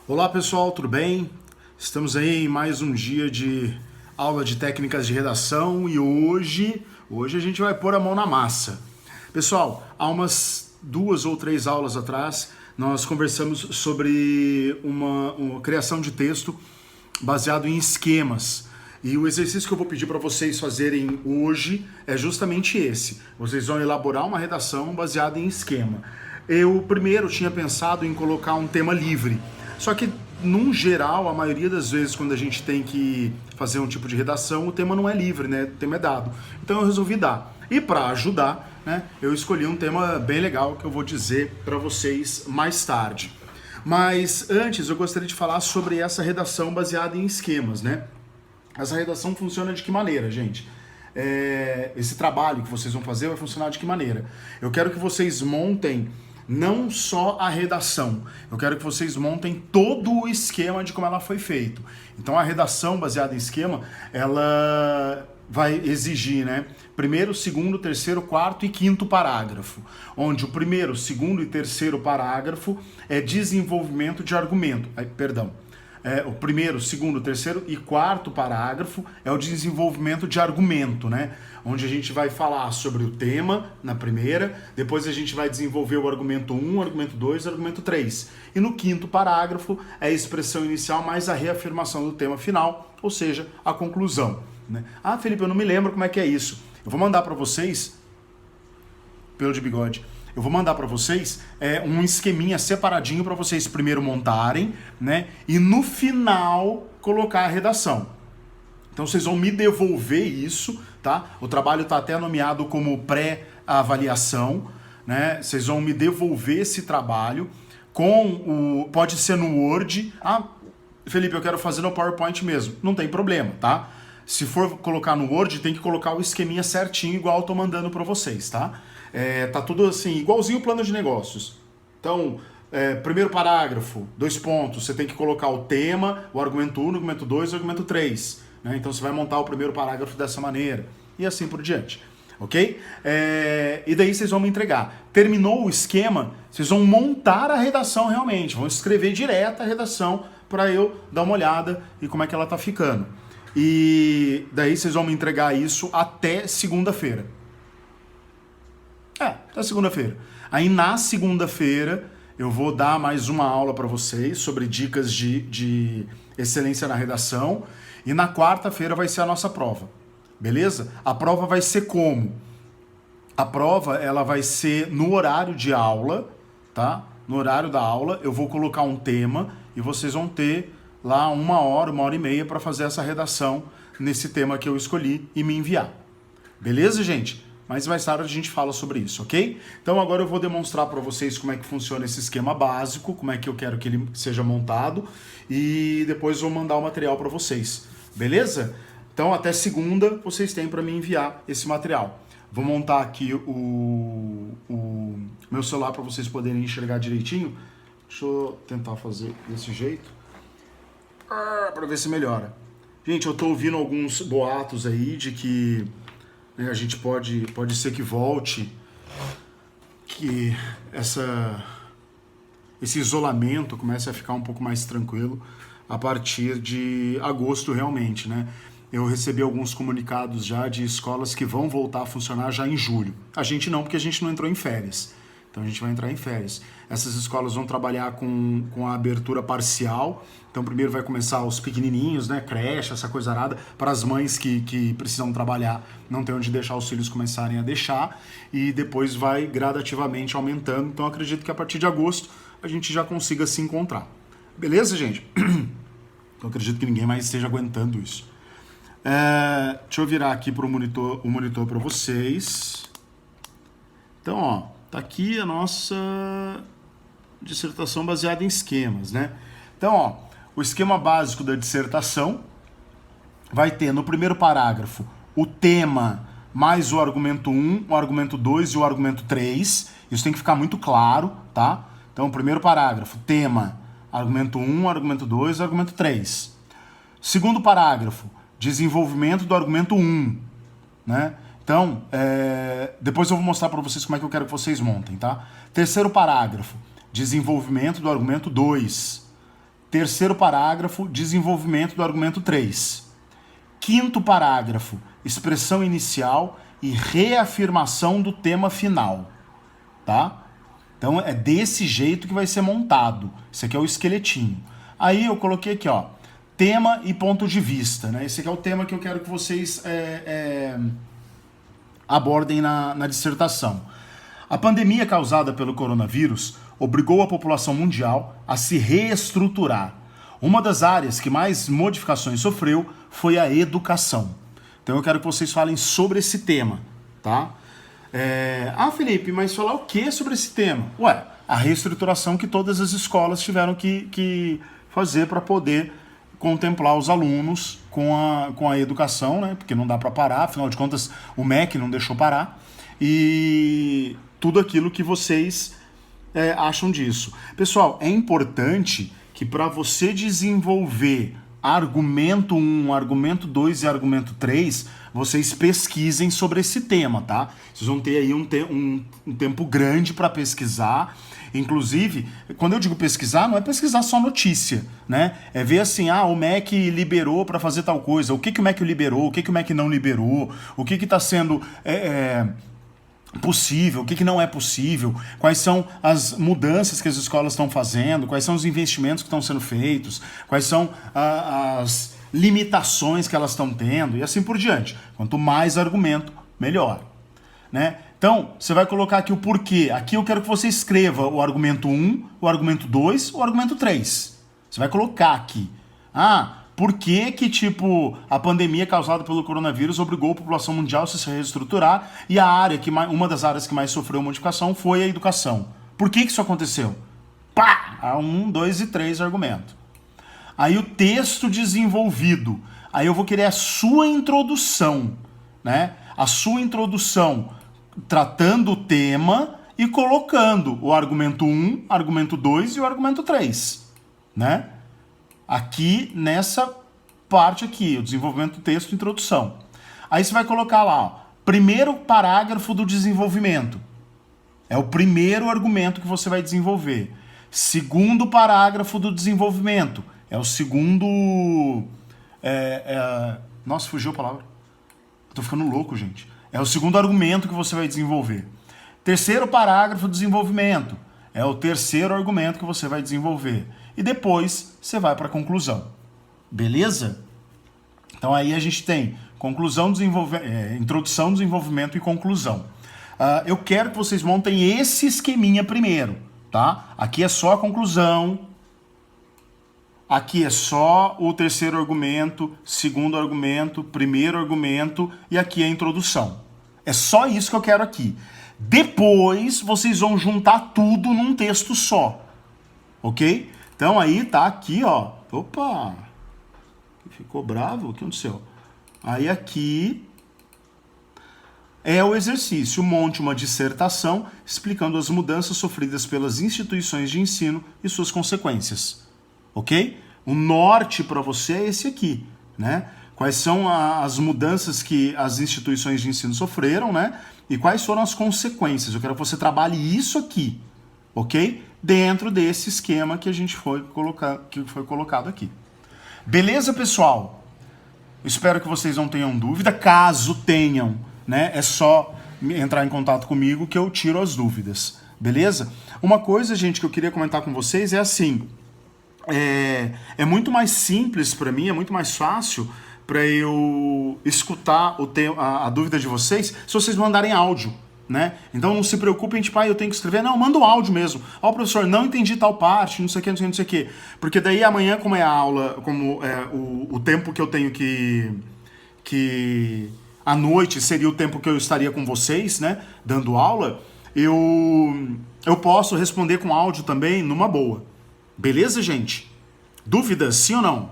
Olá pessoal, tudo bem? Estamos aí em mais um dia de aula de técnicas de redação e hoje a gente vai pôr a mão na massa. Pessoal, há umas 2 ou 3 aulas atrás nós conversamos sobre uma criação de texto baseado em esquemas. E o exercício que eu vou pedir para vocês fazerem hoje é justamente esse. Vocês vão elaborar uma redação baseada em esquema. Eu primeiro tinha pensado em colocar um tema livre. Só que, num geral, a maioria das vezes quando a gente tem que fazer um tipo de redação, o tema não é livre, né? O tema é dado. Então eu resolvi dar. E para ajudar, né, eu escolhi um tema bem legal que eu vou dizer para vocês mais tarde. Mas antes eu gostaria de falar sobre essa redação baseada em esquemas, né? Essa redação funciona de que maneira, gente? Esse trabalho que vocês vão fazer vai funcionar de que maneira? Eu quero que vocês montem não só a redação, eu quero que vocês montem todo o esquema de como ela foi feito. Então a redação baseada em esquema, ela vai exigir, né, primeiro, segundo, terceiro, quarto e quinto parágrafo, onde o primeiro, segundo e terceiro parágrafo é desenvolvimento de argumento. O primeiro, segundo, terceiro e quarto parágrafo é o desenvolvimento de argumento, né? Onde a gente vai falar sobre o tema na primeira, depois a gente vai desenvolver o argumento 1, o argumento 2 e o argumento 3. E no quinto parágrafo é a expressão inicial mais a reafirmação do tema final, ou seja, a conclusão, né? Ah, Felipe, eu não me lembro como é que é isso. Eu vou mandar para vocês, pelo de bigode, eu vou mandar para vocês um esqueminha separadinho para vocês primeiro montarem, né? E no final colocar a redação. Então vocês vão me devolver isso, tá? O trabalho está até nomeado como pré-avaliação, né? Vocês vão me devolver esse trabalho pode ser no Word. Ah, Felipe, eu quero fazer no PowerPoint mesmo. Não tem problema, tá? Se for colocar no Word, tem que colocar o esqueminha certinho, igual eu tô mandando para vocês, tá? Tá tudo assim, igualzinho o plano de negócios. Então, primeiro parágrafo, 2 pontos, você tem que colocar o tema, o argumento 1, o argumento 2 e o argumento 3. Né? Então você vai montar o primeiro parágrafo dessa maneira, e assim por diante. Ok? E daí vocês vão me entregar. Terminou o esquema, vocês vão montar a redação realmente, vão escrever direto a redação para eu dar uma olhada e como é que ela tá ficando. E daí vocês vão me entregar isso até segunda-feira. Até segunda-feira. Aí na segunda-feira eu vou dar mais uma aula para vocês sobre dicas de excelência na redação. E na quarta-feira vai ser a nossa prova. Beleza? A prova vai ser como? A prova ela vai ser no horário de aula, tá? No horário da aula eu vou colocar um tema e vocês vão ter lá 1 hora, 1h30 para fazer essa redação nesse tema que eu escolhi e me enviar. Beleza, gente? Mas mais tarde a gente fala sobre isso, ok? Então agora eu vou demonstrar para vocês como é que funciona esse esquema básico, como é que eu quero que ele seja montado e depois vou mandar o material para vocês, beleza? Então até segunda vocês têm para me enviar esse material. Vou montar aqui o meu celular para vocês poderem enxergar direitinho. Deixa eu tentar fazer desse jeito para ver se melhora. Gente, eu tô ouvindo alguns boatos aí de que a gente pode ser que volte, que esse isolamento comece a ficar um pouco mais tranquilo a partir de agosto realmente, né? Eu recebi alguns comunicados já de escolas que vão voltar a funcionar já em julho. A gente não, porque a gente não entrou em férias. Então a gente vai entrar em férias. Essas escolas vão trabalhar com a abertura parcial. Então primeiro vai começar os pequenininhos, né, creche, essa coisa arada, para as mães que precisam trabalhar, não tem onde deixar os filhos começarem a deixar, e depois vai gradativamente aumentando. Então acredito que a partir de agosto a gente já consiga se encontrar. Beleza, gente? Eu acredito que ninguém mais esteja aguentando isso. Deixa eu virar aqui para o monitor para vocês. Então, ó, tá aqui a nossa dissertação baseada em esquemas, né? Então, ó, o esquema básico da dissertação vai ter no primeiro parágrafo o tema mais o argumento 1, o argumento 2 e o argumento 3. Isso tem que ficar muito claro, tá? Então, o primeiro parágrafo, tema, argumento 1, argumento 2 e argumento 3. Segundo parágrafo, desenvolvimento do argumento 1, né? Então, depois eu vou mostrar para vocês como é que eu quero que vocês montem, tá? Terceiro parágrafo, desenvolvimento do argumento 2. terceiro parágrafo, desenvolvimento do argumento 3. Quinto parágrafo, expressão inicial e reafirmação do tema final, tá? Então é desse jeito que vai ser montado. Esse aqui é o esqueletinho. Aí eu coloquei aqui, ó, tema e ponto de vista, né? Esse aqui é o tema que eu quero que vocês abordem na dissertação. A pandemia causada pelo coronavírus obrigou a população mundial a se reestruturar. Uma das áreas que mais modificações sofreu foi a educação. Então eu quero que vocês falem sobre esse tema, tá? Felipe, mas falar o que sobre esse tema? Ué, a reestruturação que todas as escolas tiveram que fazer para poder contemplar os alunos com a educação, né? Porque não dá para parar, afinal de contas o MEC não deixou parar. E tudo aquilo que vocês acham disso. Pessoal, é importante que para você desenvolver argumento 1, argumento 2 e argumento 3, vocês pesquisem sobre esse tema, tá? Vocês vão ter aí um tempo grande para pesquisar. Inclusive, quando eu digo pesquisar, não é pesquisar só notícia, né? É ver assim, o MEC liberou para fazer tal coisa, o que o MEC liberou, o que o MEC não liberou, o que está sendo possível, o que não é possível, quais são as mudanças que as escolas estão fazendo, quais são os investimentos que estão sendo feitos, quais são as limitações que elas estão tendo e assim por diante. Quanto mais argumento, melhor, né? Então, você vai colocar aqui o porquê. Aqui eu quero que você escreva o argumento 1, o argumento 2, o argumento 3. Você vai colocar aqui. Por que a pandemia causada pelo coronavírus obrigou a população mundial a se reestruturar e uma das áreas que mais sofreu modificação foi a educação? Por que isso aconteceu? 1, 2 e 3 argumento. Aí o texto desenvolvido. Aí eu vou querer a sua introdução, né? A sua introdução tratando o tema e colocando o argumento 1, argumento 2 e o argumento 3, né? Aqui nessa parte aqui, o desenvolvimento do texto, introdução. Aí você vai colocar lá, primeiro parágrafo do desenvolvimento. É o primeiro argumento que você vai desenvolver. Segundo parágrafo do desenvolvimento. É o segundo... Nossa, fugiu a palavra. Eu tô ficando louco, gente. É o segundo argumento que você vai desenvolver. Terceiro parágrafo do desenvolvimento. É o terceiro argumento que você vai desenvolver. E depois você vai para a conclusão. Beleza? Então aí a gente tem introdução, desenvolvimento e conclusão. Eu quero que vocês montem esse esqueminha primeiro, tá? Aqui é só a conclusão. Aqui é só o terceiro argumento, segundo argumento, primeiro argumento e aqui é a introdução. É só isso que eu quero aqui. Depois vocês vão juntar tudo num texto só. Ok? Então aí tá aqui, ó. Opa! Ficou bravo? O que aconteceu? Aí aqui é o exercício. Monte uma dissertação explicando as mudanças sofridas pelas instituições de ensino e suas consequências. Ok? O norte para você é esse aqui, né? Quais são as mudanças que as instituições de ensino sofreram, né? E quais foram as consequências. Eu quero que você trabalhe isso aqui, ok? Dentro desse esquema que foi colocado aqui. Beleza, pessoal? Espero que vocês não tenham dúvida. Caso tenham, né? É só entrar em contato comigo que eu tiro as dúvidas. Beleza? Uma coisa, gente, que eu queria comentar com vocês é assim... É muito mais simples para mim, é muito mais fácil para eu escutar a dúvida de vocês se vocês mandarem áudio, né? Então não se preocupem, eu tenho que escrever. Não, manda o áudio mesmo. Professor, não entendi tal parte, não sei o que, não sei o que. Porque daí amanhã, como é a aula, como é o tempo que eu tenho que à noite seria o tempo que eu estaria com vocês, né? Dando aula, eu posso responder com áudio também numa boa. Beleza, gente? Dúvidas, sim ou não?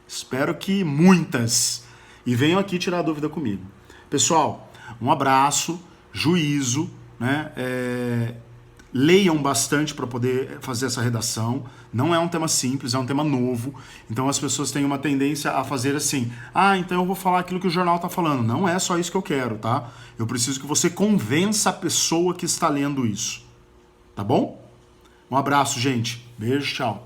Espero que muitas. E venham aqui tirar a dúvida comigo. Pessoal, um abraço, juízo, né? Leiam bastante para poder fazer essa redação. Não é um tema simples, é um tema novo. Então as pessoas têm uma tendência a fazer assim: então eu vou falar aquilo que o jornal está falando. Não é só isso que eu quero, tá? Eu preciso que você convença a pessoa que está lendo isso. Tá bom? Um abraço, gente. Beijo, tchau.